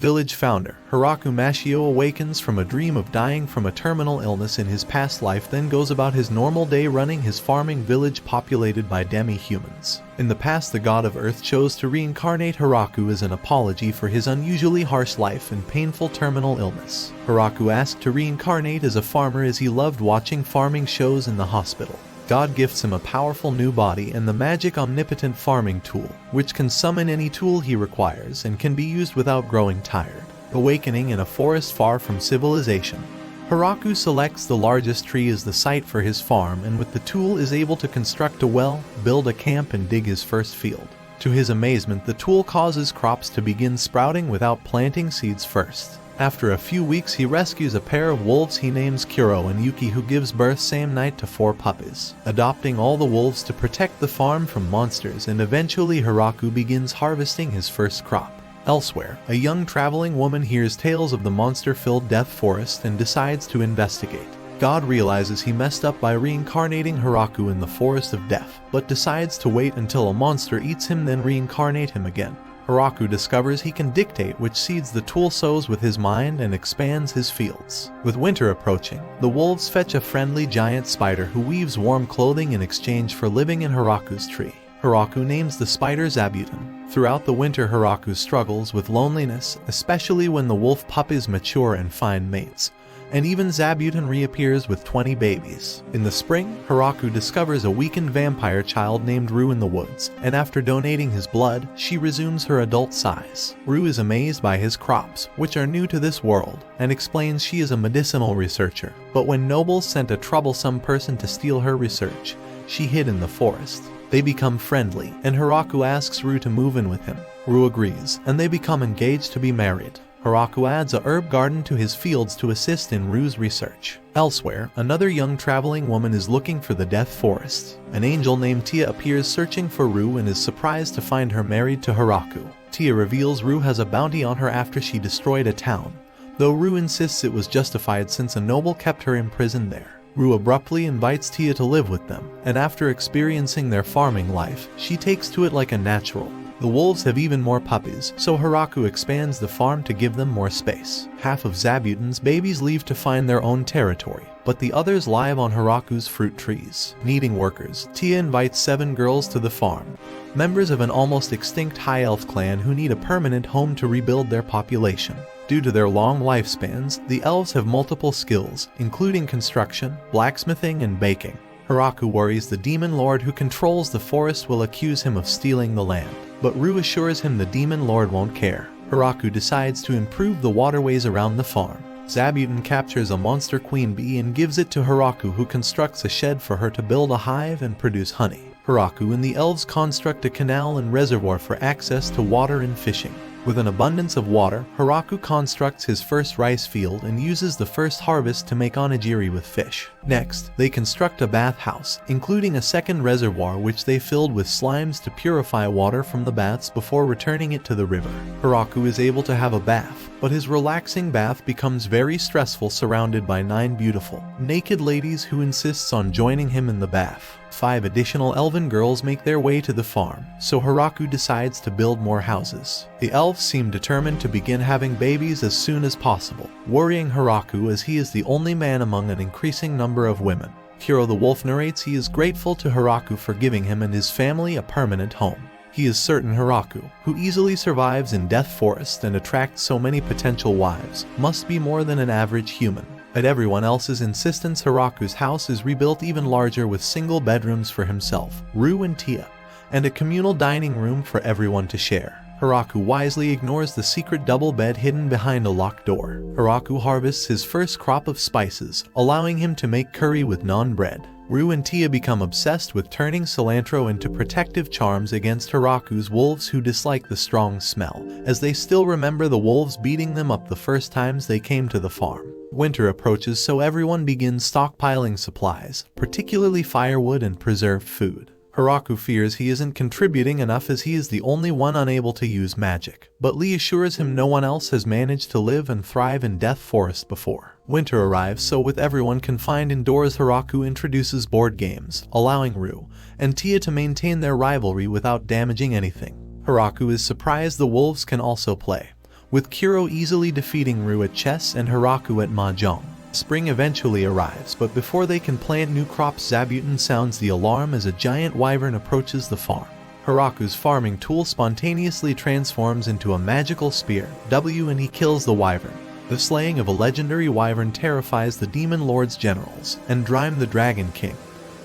Village founder Hiraku Mashio awakens from a dream of dying from a terminal illness in his past life, then goes about his normal day running his farming village populated by demi-humans. In the past, the god of earth chose to reincarnate Hiraku as an apology for his unusually harsh life and painful terminal illness. Hiraku asked to reincarnate as a farmer as he loved watching farming shows in the hospital. God gifts him a powerful new body and the magic omnipotent farming tool, which can summon any tool he requires and can be used without growing tired. Awakening in a forest far from civilization, Hiraku selects the largest tree as the site for his farm, and with the tool is able to construct a well, build a camp, and dig his first field. To his amazement, the tool causes crops to begin sprouting without planting seeds first. After a few weeks, he rescues a pair of wolves he names Kuro and Yuki, who gives birth same night to 4 puppies, adopting all the wolves to protect the farm from monsters, and eventually Hiraku begins harvesting his first crop. Elsewhere, a young traveling woman hears tales of the monster-filled Death Forest and decides to investigate. God realizes he messed up by reincarnating Hiraku in the Forest of Death, but decides to wait until a monster eats him, then reincarnate him again. Hiraku discovers he can dictate which seeds the tool sows with his mind and expands his fields. With winter approaching, the wolves fetch a friendly giant spider who weaves warm clothing in exchange for living in Hiraku's tree. Hiraku names the spider Zabuton. Throughout the winter, Hiraku struggles with loneliness, especially when the wolf puppies mature and find mates. And even Zabuton reappears with 20 babies. In the spring, Hiraku discovers a weakened vampire child named Rue in the woods, and after donating his blood, she resumes her adult size. Rue is amazed by his crops, which are new to this world, and explains she is a medicinal researcher. But when nobles sent a troublesome person to steal her research, she hid in the forest. They become friendly, and Hiraku asks Rue to move in with him. Rue agrees, and they become engaged to be married. Hiraku adds a herb garden to his fields to assist in Rue's research. Elsewhere, another young traveling woman is looking for the Death Forest. An angel named Tia appears searching for Rue and is surprised to find her married to Hiraku. Tia reveals Rue has a bounty on her after she destroyed a town, though Rue insists it was justified since a noble kept her imprisoned there. Rue abruptly invites Tia to live with them, and after experiencing their farming life, she takes to it like a natural. The wolves have even more puppies, so Hiraku expands the farm to give them more space. Half of Zabuton's babies leave to find their own territory, but the others live on Hiraku's fruit trees. Needing workers, Tia invites 7 girls to the farm, members of an almost extinct high elf clan who need a permanent home to rebuild their population. Due to their long lifespans, the elves have multiple skills, including construction, blacksmithing, and baking. Hiraku worries the demon lord who controls the forest will accuse him of stealing the land, but Rue assures him the demon lord won't care. Hiraku decides to improve the waterways around the farm. Zabuton captures a monster queen bee and gives it to Hiraku, who constructs a shed for her to build a hive and produce honey. Hiraku and the elves construct a canal and reservoir for access to water and fishing. With an abundance of water, Hiraku constructs his first rice field and uses the first harvest to make onigiri with fish. Next, they construct a bathhouse, including a second reservoir which they filled with slimes to purify water from the baths before returning it to the river. Hiraku is able to have a bath, but his relaxing bath becomes very stressful surrounded by 9 beautiful, naked ladies who insists on joining him in the bath. 5 additional elven girls make their way to the farm, so Hiraku decides to build more houses. The elves seem determined to begin having babies as soon as possible, worrying Hiraku as he is the only man among an increasing number of women. Kuro the wolf narrates he is grateful to Hiraku for giving him and his family a permanent home. He is certain Hiraku, who easily survives in Death Forest and attracts so many potential wives, must be more than an average human. At everyone else's insistence, Hiraku's house is rebuilt even larger with single bedrooms for himself, Rue and Tia, and a communal dining room for everyone to share. Hiraku wisely ignores the secret double bed hidden behind a locked door. Hiraku harvests his first crop of spices, allowing him to make curry with naan bread. Rue and Tia become obsessed with turning cilantro into protective charms against Hiraku's wolves who dislike the strong smell, as they still remember the wolves beating them up the first times they came to the farm. Winter approaches, so everyone begins stockpiling supplies, particularly firewood and preserved food. Hiraku fears he isn't contributing enough as he is the only one unable to use magic, but Lee assures him no one else has managed to live and thrive in Death Forest before. Winter arrives, so with everyone confined indoors, Hiraku introduces board games, allowing Rue and Tia to maintain their rivalry without damaging anything. Hiraku is surprised the wolves can also play, with Kuro easily defeating Ru at chess and Hiraku at mahjong. Spring eventually arrives, but before they can plant new crops, Zabuton sounds the alarm as a giant wyvern approaches the farm. Hiraku's farming tool spontaneously transforms into a magical spear, and he kills the wyvern. The slaying of a legendary wyvern terrifies the Demon Lord's generals, and Drime the Dragon King,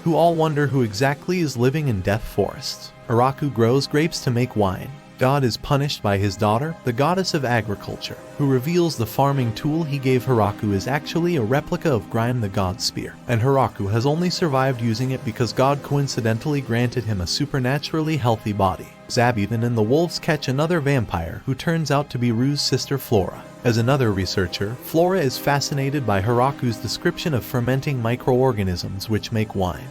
who all wonder who exactly is living in Death Forests. Hiraku grows grapes to make wine. God is punished by his daughter, the goddess of agriculture, who reveals the farming tool he gave Hiraku is actually a replica of Grime the God's spear, and Hiraku has only survived using it because God coincidentally granted him a supernaturally healthy body. Zabuton and the wolves catch another vampire who turns out to be Ru's sister Flora. As another researcher, Flora is fascinated by Hiraku's description of fermenting microorganisms which make wine,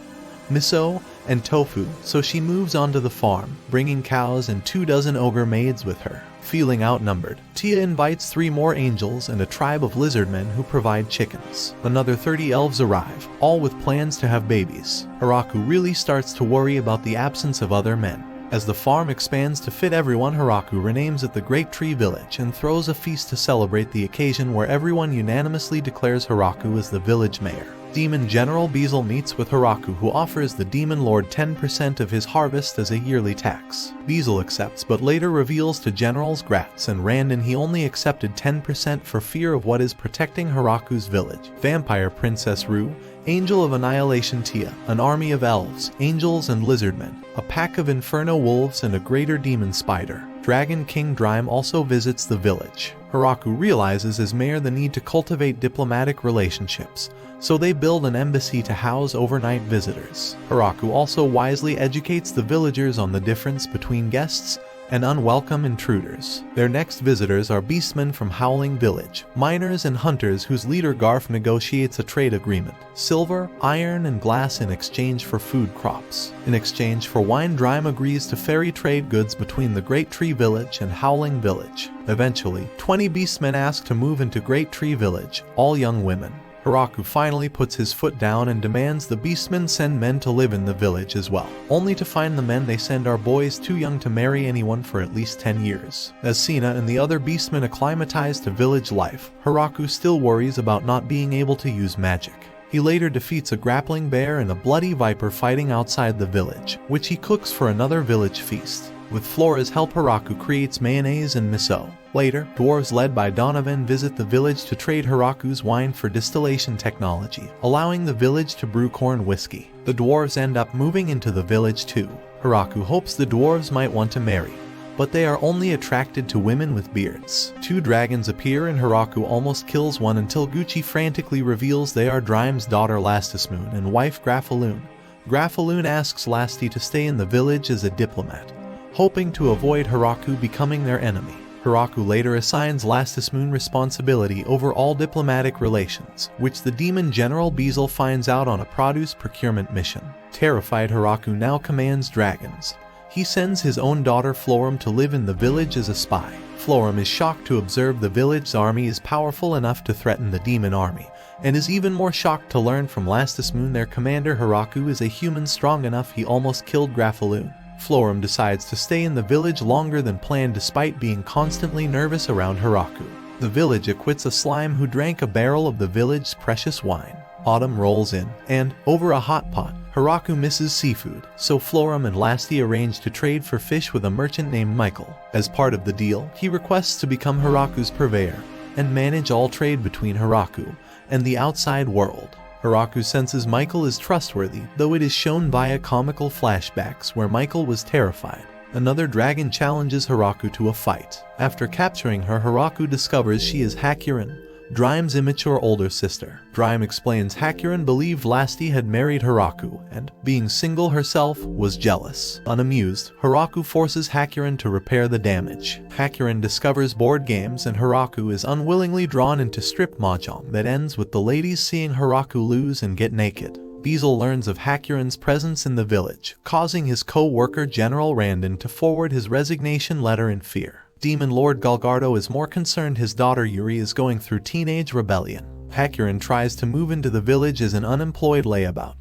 miso, and tofu, so she moves onto the farm, bringing cows and 24 ogre maids with her. Feeling outnumbered, Tia invites 3 more angels and a tribe of lizardmen who provide chickens. Another 30 elves arrive, all with plans to have babies. Hiraku really starts to worry about the absence of other men. As the farm expands to fit everyone, Hiraku renames it the Great Tree Village and throws a feast to celebrate the occasion, where everyone unanimously declares Hiraku as the village mayor. Demon General Beazle meets with Hiraku, who offers the Demon Lord 10% of his harvest as a yearly tax. Beazle accepts, but later reveals to Generals Gratz and Randon he only accepted 10% for fear of what is protecting Hiraku's village. Vampire Princess Ru, Angel of Annihilation Tia, an army of elves, angels and lizardmen, a pack of inferno wolves and a greater demon spider. Dragon King Drime also visits the village. Hiraku realizes as mayor the need to cultivate diplomatic relationships, so they build an embassy to house overnight visitors. Hiraku also wisely educates the villagers on the difference between guests and unwelcome intruders. Their next visitors are beastmen from Howling Village, miners and hunters whose leader Garf negotiates a trade agreement: silver, iron, and glass in exchange for food crops. In exchange for wine, Drime agrees to ferry trade goods between the Great Tree Village and Howling Village. Eventually, 20 beastmen ask to move into Great Tree Village, all young women. Hiraku finally puts his foot down and demands the beastmen send men to live in the village as well, only to find the men they send are boys too young to marry anyone for at least 10 years. As Sina and the other beastmen acclimatize to village life, Hiraku still worries about not being able to use magic. He later defeats a grappling bear and a bloody viper fighting outside the village, which he cooks for another village feast. With Flora's help, Hiraku creates mayonnaise and miso. Later, dwarves led by Donovan visit the village to trade Hiraku's wine for distillation technology, allowing the village to brew corn whiskey. The dwarves end up moving into the village too. Hiraku hopes the dwarves might want to marry, but they are only attracted to women with beards. 2 dragons appear and Hiraku almost kills one until Gucci frantically reveals they are Drime's daughter Lastismoon and wife Graphaloon. Graphaloon asks Lasti to stay in the village as a diplomat, hoping to avoid Hiraku becoming their enemy. Hiraku later assigns Lastismoon responsibility over all diplomatic relations, which the demon General Beazle finds out on a produce procurement mission. Terrified, Hiraku now commands dragons. He sends his own daughter Florum to live in the village as a spy. Florum is shocked to observe the village's army is powerful enough to threaten the demon army, and is even more shocked to learn from Lastismoon their commander Hiraku is a human strong enough he almost killed Graphaloon. Florum decides to stay in the village longer than planned despite being constantly nervous around Hiraku. The village acquits a slime who drank a barrel of the village's precious wine. Autumn rolls in, and, over a hot pot, Hiraku misses seafood, so Florum and Lasti arrange to trade for fish with a merchant named Michael. As part of the deal, he requests to become Hiraku's purveyor, and manage all trade between Hiraku and the outside world. Hiraku senses Michael is trustworthy, though it is shown via comical flashbacks where Michael was terrified. Another dragon challenges Hiraku to a fight. After capturing her, Hiraku discovers she is Hakurin, Drime's immature older sister. Drime explains Hakurin believed Lasti had married Hiraku and, being single herself, was jealous. Unamused, Hiraku forces Hakurin to repair the damage. Hakurin discovers board games and Hiraku is unwillingly drawn into strip mahjong that ends with the ladies seeing Hiraku lose and get naked. Beazle learns of Hakurin's presence in the village, causing his co-worker General Randon to forward his resignation letter in fear. Demon Lord Galgardo is more concerned his daughter Yuri is going through teenage rebellion. Hakurin tries to move into the village as an unemployed layabout,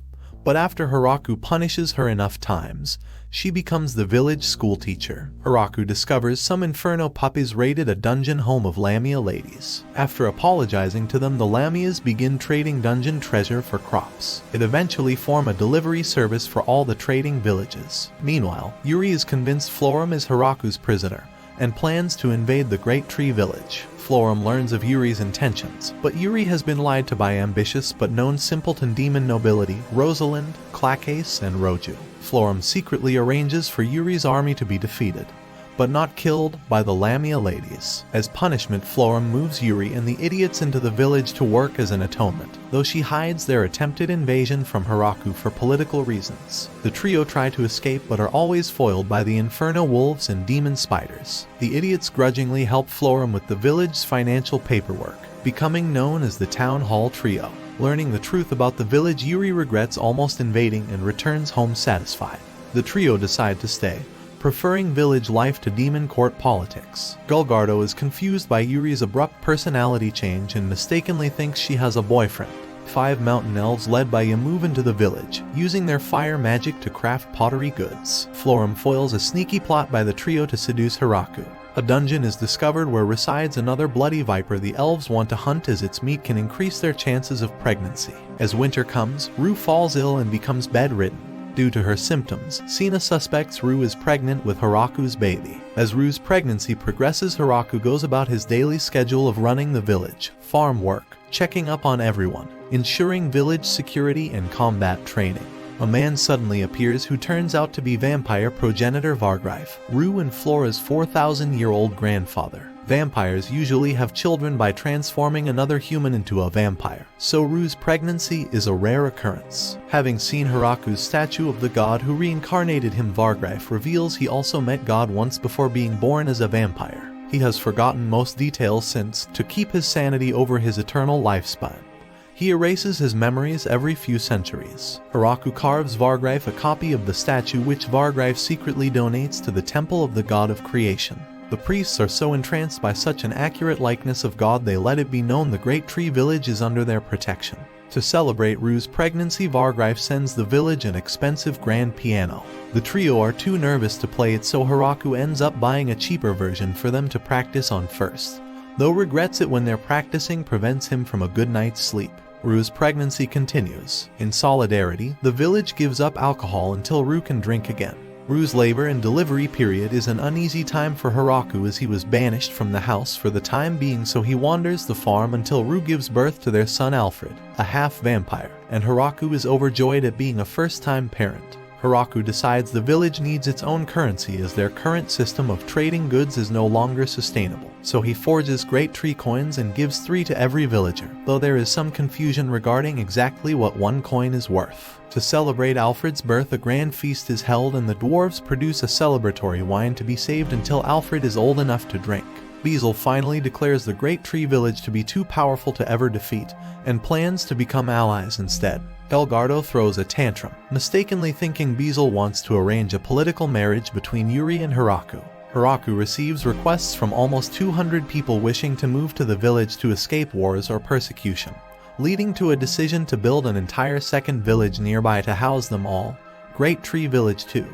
but after Hiraku punishes her enough times, She becomes the village schoolteacher. Hiraku discovers some inferno puppies raided a dungeon home of Lamia ladies. After apologizing to them, the Lamias begin trading dungeon treasure for crops. It eventually form a delivery service for all the trading villages. Meanwhile, Yuri is convinced Florum is Hiraku's prisoner and plans to invade the Great Tree Village. Florum learns of Yuri's intentions, but Yuri has been lied to by ambitious but known simpleton demon nobility Rosalind, Clacase, and Roju. Florum secretly arranges for Yuri's army to be defeated, but not killed, by the Lamia ladies. As punishment, Florum moves Yuri and the idiots into the village to work as an atonement, though she hides their attempted invasion from Hiraku for political reasons. The trio try to escape but are always foiled by the Inferno wolves and demon spiders. The idiots grudgingly help Florum with the village's financial paperwork, becoming known as the Town Hall Trio. Learning the truth about the village, Yuri regrets almost invading and returns home satisfied. The trio decide to stay, preferring village life to demon court politics. Gulgardo is confused by Yuri's abrupt personality change and mistakenly thinks she has a boyfriend. 5 mountain elves led by Ym move into the village, using their fire magic to craft pottery goods. Florum foils a sneaky plot by the trio to seduce Hiraku. A dungeon is discovered where resides another bloody viper the elves want to hunt, as its meat can increase their chances of pregnancy. As winter comes, Rue falls ill and becomes bedridden. Due to her symptoms, Sina suspects Rue is pregnant with Hiraku's baby. As Rue's pregnancy progresses, Hiraku goes about his daily schedule of running the village, farm work, checking up on everyone, ensuring village security and combat training. A man suddenly appears who turns out to be vampire progenitor Vargreif, Rue and Flora's 4,000-year-old grandfather. Vampires usually have children by transforming another human into a vampire, so Rue's pregnancy is a rare occurrence. Having seen Hiraku's statue of the god who reincarnated him, Vargreif reveals he also met God once before being born as a vampire. He has forgotten most details since, to keep his sanity over his eternal lifespan, he erases his memories every few centuries. Hiraku carves Vargreif a copy of the statue, which Vargreif secretly donates to the temple of the god of creation. The priests are so entranced by such an accurate likeness of God they let it be known the Great Tree Village is under their protection. To celebrate Rue's pregnancy, Vargreif sends the village an expensive grand piano. The trio are too nervous to play it, so Hiraku ends up buying a cheaper version for them to practice on first, though regrets it when their practicing prevents him from a good night's sleep. Rue's pregnancy continues. In solidarity, the village gives up alcohol until Rue can drink again. Rue's labor and delivery period is an uneasy time for Hiraku, as he was banished from the house for the time being, so he wanders the farm until Rue gives birth to their son Alfred, a half-vampire, and Hiraku is overjoyed at being a first-time parent. Hiraku decides the village needs its own currency as their current system of trading goods is no longer sustainable, so he forges Great Tree coins and gives 3 to every villager, though there is some confusion regarding exactly what 1 coin is worth. To celebrate Alfred's birth, a grand feast is held and the dwarves produce a celebratory wine to be saved until Alfred is old enough to drink. Beazle finally declares the Great Tree Village to be too powerful to ever defeat, and plans to become allies instead. Elgardo throws a tantrum, mistakenly thinking Beazle wants to arrange a political marriage between Yuri and Hiraku. Hiraku receives requests from almost 200 people wishing to move to the village to escape wars or persecution, leading to a decision to build an entire second village nearby to house them all, Great Tree Village 2.